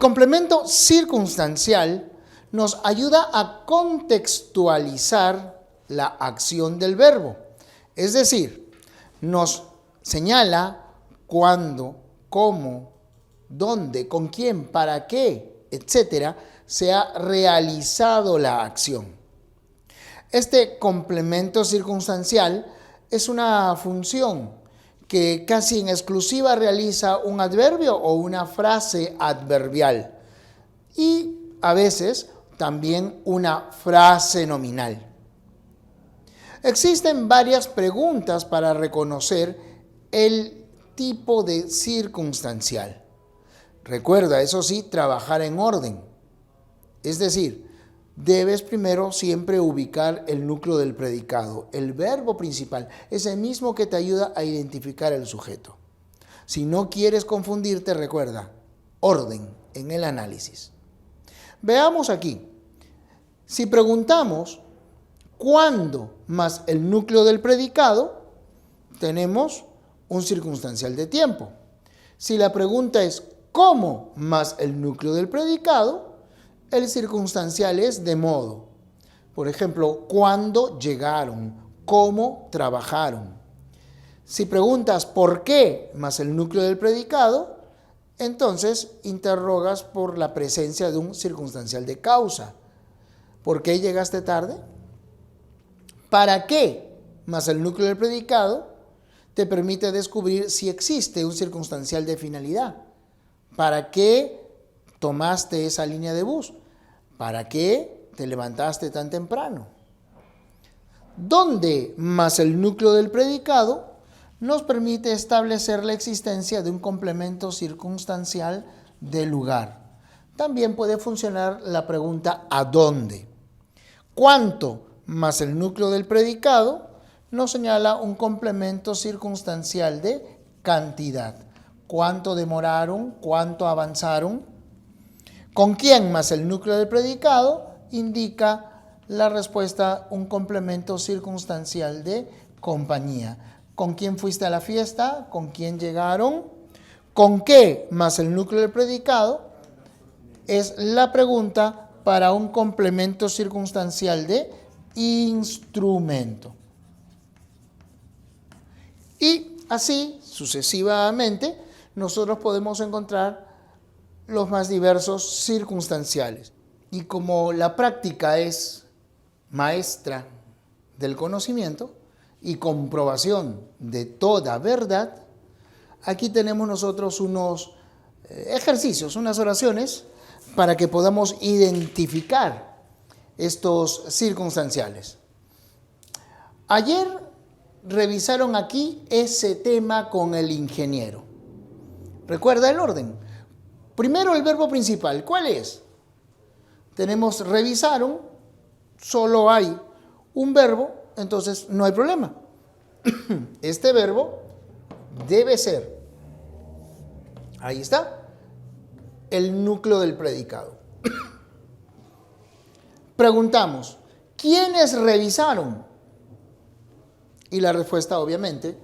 complemento circunstancial nos ayuda a contextualizar la acción del verbo. Es decir, nos señala cuándo, cómo, dónde, con quién, para qué, etcétera, se ha realizado la acción. Este complemento circunstancial es una función que casi en exclusiva realiza un adverbio o una frase adverbial y a veces también una frase nominal. Existen varias preguntas para reconocer el tipo de circunstancial. Recuerda, eso sí, trabajar en orden. Es decir, debes primero siempre ubicar el núcleo del predicado, el verbo principal, ese mismo que te ayuda a identificar el sujeto. Si no quieres confundirte, recuerda, orden en el análisis. Veamos aquí. Si preguntamos ¿cuándo más el núcleo del predicado? Tenemos un circunstancial de tiempo. Si la pregunta es ¿cómo más el núcleo del predicado? El circunstancial es de modo. Por ejemplo, ¿cuándo llegaron? ¿Cómo trabajaron? Si preguntas ¿por qué más el núcleo del predicado? Entonces interrogas por la presencia de un circunstancial de causa. ¿Por qué llegaste tarde? ¿Para qué más el núcleo del predicado? Te permite descubrir si existe un circunstancial de finalidad. ¿Para qué tomaste esa línea de bus? ¿Para qué te levantaste tan temprano? ¿Dónde más el núcleo del predicado? Nos permite establecer la existencia de un complemento circunstancial de lugar. También puede funcionar la pregunta ¿a dónde? ¿Cuánto más el núcleo del predicado? Nos señala un complemento circunstancial de cantidad. ¿Cuánto demoraron? ¿Cuánto avanzaron? ¿Con quién más el núcleo del predicado? Indica la respuesta un complemento circunstancial de compañía. ¿Con quién fuiste a la fiesta? ¿Con quién llegaron? ¿Con qué más el núcleo del predicado? Es la pregunta para un complemento circunstancial de instrumento. Y así, sucesivamente, nosotros podemos encontrar los más diversos circunstanciales. Y como la práctica es maestra del conocimiento y comprobación de toda verdad, aquí tenemos nosotros unos ejercicios, unas oraciones para que podamos identificar estos circunstanciales. Ayer revisaron aquí ese tema con el ingeniero. ¿Recuerda el orden? Primero el verbo principal, ¿cuál es? Tenemos revisaron, solo hay un verbo, entonces no hay problema. Este verbo debe ser, ahí está, el núcleo del predicado. Preguntamos, ¿quiénes revisaron? Y la respuesta, obviamente,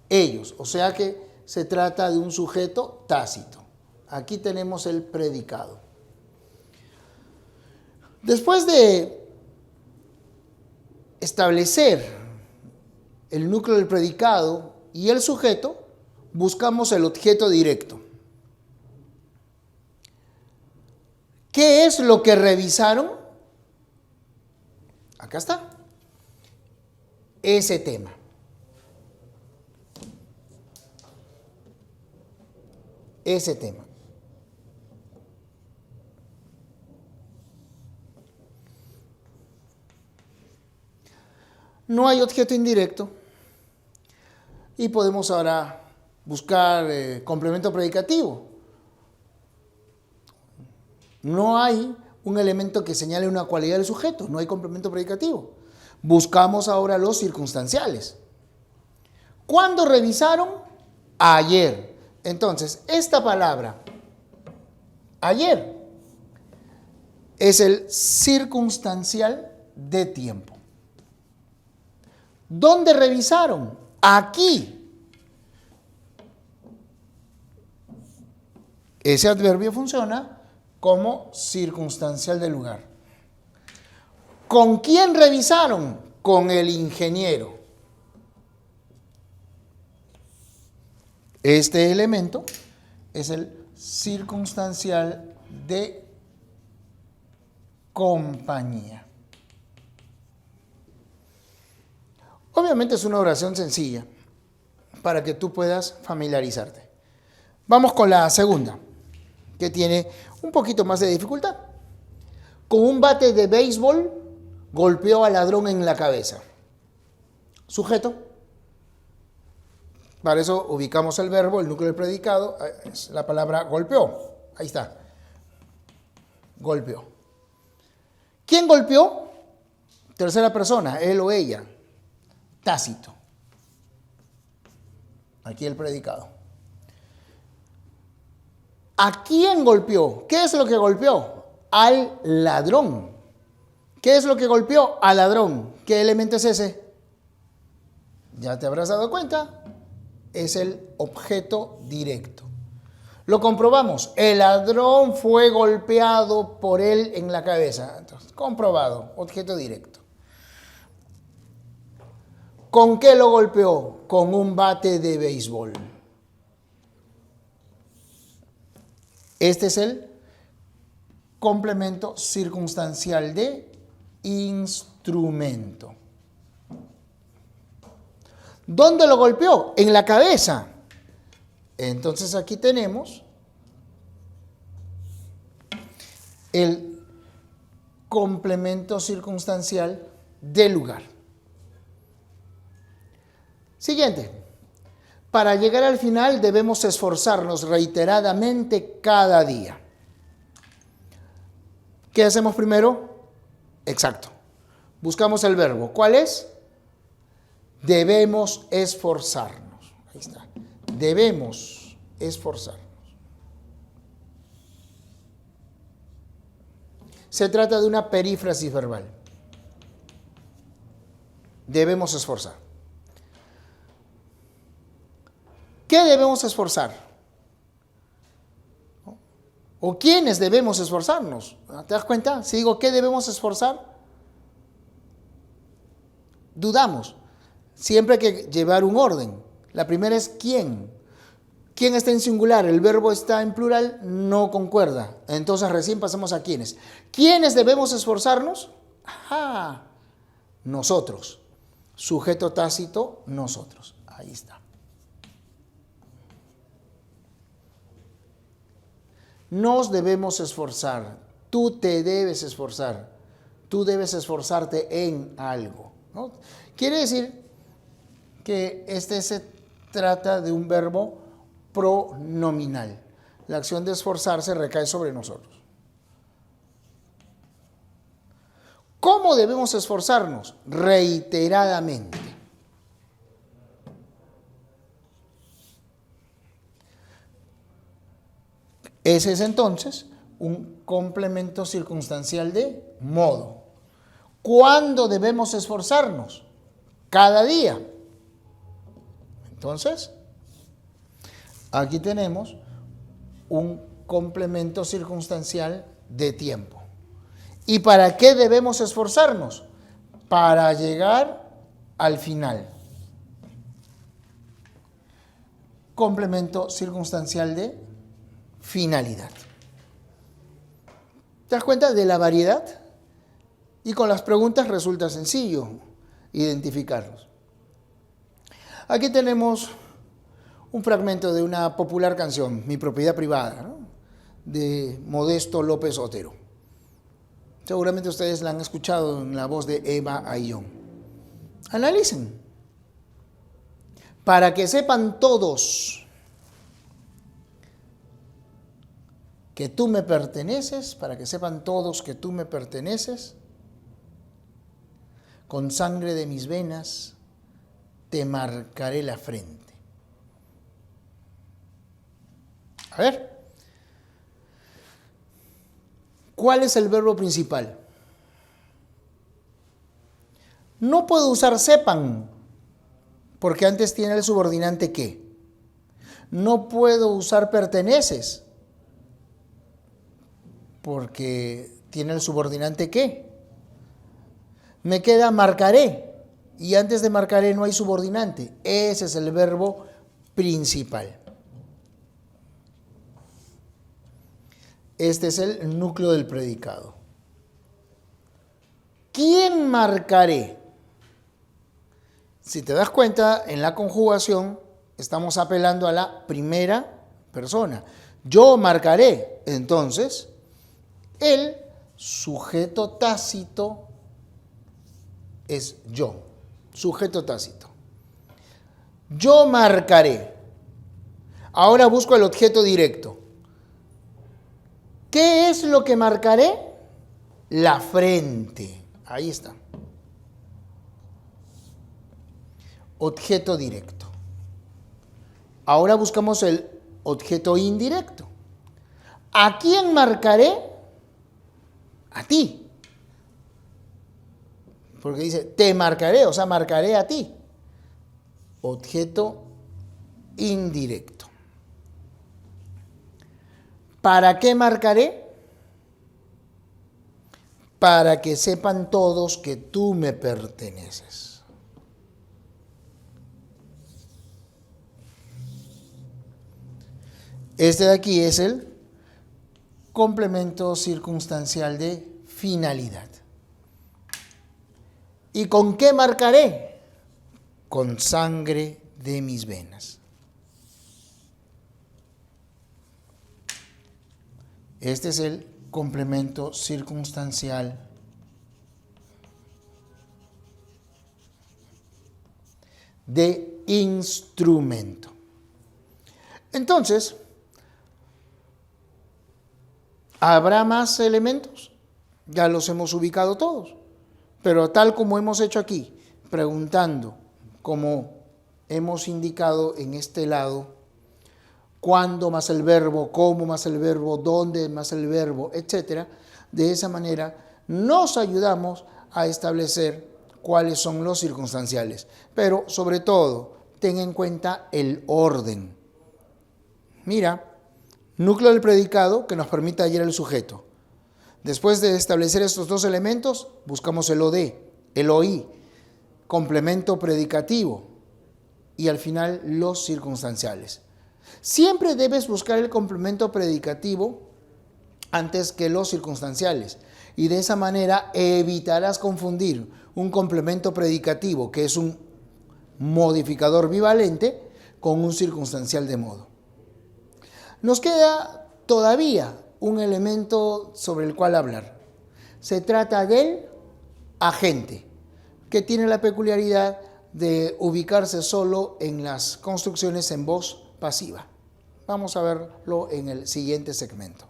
ellos. O sea que se trata de un sujeto tácito. Aquí tenemos el predicado. Después de establecer el núcleo del predicado y el sujeto, buscamos el objeto directo. ¿Qué es lo que revisaron? Acá está. Ese tema. Ese tema. No hay objeto indirecto y podemos ahora buscar complemento predicativo. No hay un elemento que señale una cualidad del sujeto, no hay complemento predicativo. Buscamos ahora los circunstanciales. ¿Cuándo revisaron? Ayer. Entonces, esta palabra, ayer, es el circunstancial de tiempo. ¿Dónde revisaron? Aquí. Ese adverbio funciona como circunstancial del lugar. ¿Con quién revisaron? Con el ingeniero. Este elemento es el circunstancial de compañía. Obviamente es una oración sencilla para que tú puedas familiarizarte. Vamos con la segunda, que tiene un poquito más de dificultad. Con un bate de béisbol golpeó al ladrón en la cabeza. Sujeto. Para eso ubicamos el verbo, el núcleo del predicado, es la palabra golpeó. Ahí está. Golpeó. ¿Quién golpeó? Tercera persona, él o ella. Tácito. Aquí el predicado. ¿A quién golpeó? ¿Qué es lo que golpeó? Al ladrón. ¿Qué es lo que golpeó? Al ladrón. ¿Qué elemento es ese? Ya te habrás dado cuenta. Es el objeto directo. Lo comprobamos. El ladrón fue golpeado por él en la cabeza. Entonces, comprobado. Objeto directo. ¿Con qué lo golpeó? Con un bate de béisbol. Este es el complemento circunstancial de instrumento. ¿Dónde lo golpeó? En la cabeza. Entonces aquí tenemos el complemento circunstancial del lugar. Siguiente. Para llegar al final debemos esforzarnos reiteradamente cada día. ¿Qué hacemos primero? Exacto. Buscamos el verbo. ¿Cuál es? Debemos esforzarnos. Ahí está. Debemos esforzarnos. Se trata de una perífrasis verbal. Debemos esforzar. ¿Qué debemos esforzar? ¿O quiénes debemos esforzarnos? ¿Te das cuenta? Si digo ¿qué debemos esforzar? Dudamos. Siempre hay que llevar un orden. La primera es ¿quién? ¿Quién está en singular? El verbo está en plural, no concuerda. Entonces recién pasamos a quiénes. ¿Quiénes debemos esforzarnos? Ajá. Nosotros. Sujeto tácito, nosotros. Ahí está. Nos debemos esforzar. Tú te debes esforzar. Tú debes esforzarte en algo, ¿no? Quiere decir que se trata de un verbo pronominal. La acción de esforzarse recae sobre nosotros. ¿Cómo debemos esforzarnos? Reiteradamente. Ese es entonces un complemento circunstancial de modo. ¿Cuándo debemos esforzarnos? Cada día. Entonces, aquí tenemos un complemento circunstancial de tiempo. ¿Y para qué debemos esforzarnos? Para llegar al final. Complemento circunstancial de finalidad. ¿Te das cuenta de la variedad? Y con las preguntas resulta sencillo identificarlos. Aquí tenemos un fragmento de una popular canción, Mi propiedad privada, ¿no? De Modesto López Otero. Seguramente ustedes la han escuchado en la voz de Eva Ayllón. Analicen. Para que sepan todos que tú me perteneces, para que sepan todos que tú me perteneces, con sangre de mis venas te marcaré la frente. A ver, ¿cuál es el verbo principal? No puedo usar sepan, porque antes tiene el subordinante que. No puedo usar perteneces, porque tiene el subordinante que. Me queda marcaré, y antes de marcaré no hay subordinante. Ese es el verbo principal. Este es el núcleo del predicado. ¿Quién marcaré? Si te das cuenta, en la conjugación estamos apelando a la primera persona. Yo marcaré. Entonces, el sujeto tácito es yo. Sujeto tácito. Yo marcaré. Ahora busco el objeto directo. ¿Qué es lo que marcaré? La frente. Ahí está. Objeto directo. Ahora buscamos el objeto indirecto. ¿A quién marcaré? A ti. Porque dice, te marcaré, o sea, marcaré a ti. Objeto indirecto. ¿Para qué marcaré? Para que sepan todos que tú me perteneces. Este de aquí es el complemento circunstancial de finalidad. ¿Y con qué marcaré? Con sangre de mis venas. Este es el complemento circunstancial de instrumento. Entonces, ¿habrá más elementos? Ya los hemos ubicado todos. Pero tal como hemos hecho aquí, preguntando, como hemos indicado en este lado, cuándo más el verbo, cómo más el verbo, dónde más el verbo, etc. De esa manera nos ayudamos a establecer cuáles son los circunstanciales. Pero sobre todo, ten en cuenta el orden. Mira, núcleo del predicado que nos permite hallar el sujeto. Después de establecer estos dos elementos, buscamos el OD, el OI, complemento predicativo y al final los circunstanciales. Siempre debes buscar el complemento predicativo antes que los circunstanciales y de esa manera evitarás confundir un complemento predicativo, que es un modificador bivalente, con un circunstancial de modo. Nos queda todavía un elemento sobre el cual hablar. Se trata del agente, que tiene la peculiaridad de ubicarse solo en las construcciones en voz pasiva. Vamos a verlo en el siguiente segmento.